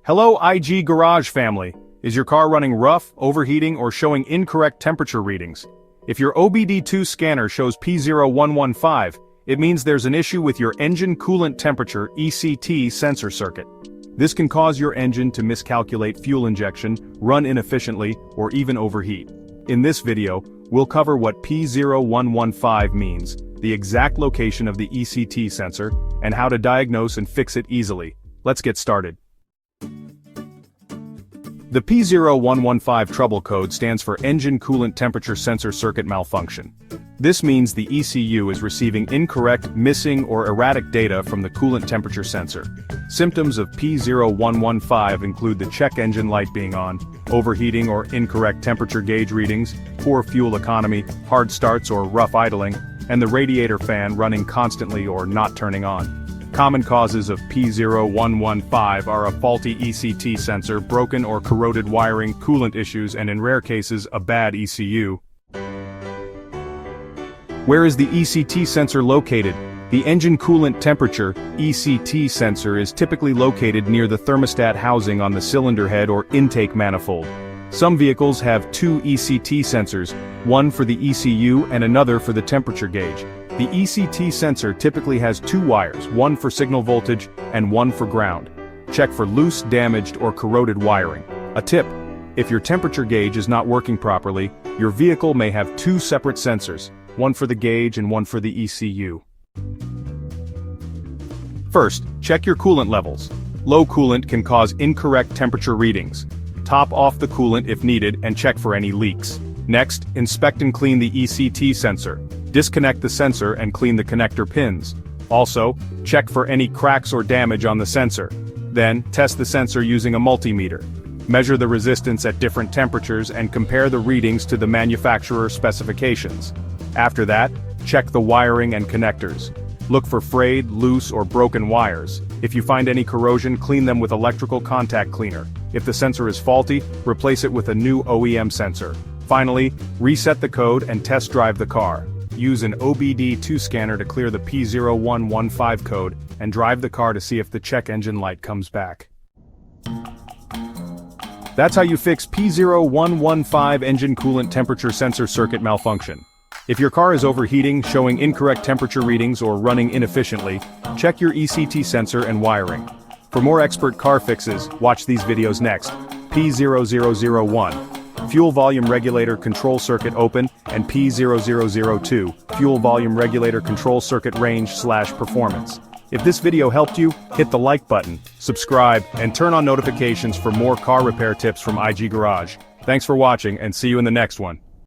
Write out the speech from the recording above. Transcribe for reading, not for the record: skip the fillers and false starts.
Hello IG Garage family. Is your car running rough, overheating, or showing incorrect temperature readings? If your OBD-II scanner shows P0115, it means there's an issue with your Engine Coolant Temperature (ECT) sensor circuit. This can cause your engine to miscalculate fuel injection, run inefficiently, or even overheat. In this video, we'll cover what P0115 means, the exact location of the ECT sensor, and how to diagnose and fix it easily. Let's get started. The P0115 trouble code stands for Engine Coolant Temperature Sensor Circuit Malfunction. This means the ECU is receiving incorrect, missing, or erratic data from the coolant temperature sensor. Symptoms of P0115 include the check engine light being on, overheating or incorrect temperature gauge readings, poor fuel economy, hard starts or rough idling, and the radiator fan running constantly or not turning on. Common causes of P0115 are a faulty ECT sensor, broken or corroded wiring, coolant issues, and in rare cases, a bad ECU. Where is the ECT sensor located? The Engine Coolant Temperature (ECT) sensor is typically located near the thermostat housing on the cylinder head or intake manifold. Some vehicles have two ECT sensors, one for the ECU and another for the temperature gauge. The ECT sensor typically has two wires, one for signal voltage and one for ground. Check for loose, damaged, or corroded wiring. A tip: if your temperature gauge is not working properly, your vehicle may have two separate sensors, one for the gauge and one for the ECU. First, check your coolant levels. Low coolant can cause incorrect temperature readings. Top off the coolant if needed and check for any leaks. Next, inspect and clean the ECT sensor. Disconnect the sensor and clean the connector pins. Also, check for any cracks or damage on the sensor. Then, test the sensor using a multimeter. Measure the resistance at different temperatures and compare the readings to the manufacturer specifications. After that, check the wiring and connectors. Look for frayed, loose, or broken wires. If you find any corrosion, clean them with electrical contact cleaner. If the sensor is faulty, replace it with a new OEM sensor. Finally, reset the code and test drive the car. Use an OBD-II scanner to clear the P0115 code and drive the car to see if the check engine light comes back. That's how you fix P0115 engine coolant temperature sensor circuit malfunction. If your car is overheating, showing incorrect temperature readings, or running inefficiently, check your ECT sensor and wiring. For more expert car fixes, watch these videos next. P0001. Fuel volume regulator control circuit open, and P0002, fuel volume regulator control circuit range/performance. If this video helped you, hit the like button, subscribe, and turn on notifications for more car repair tips from IG Garage. Thanks for watching and see you in the next one.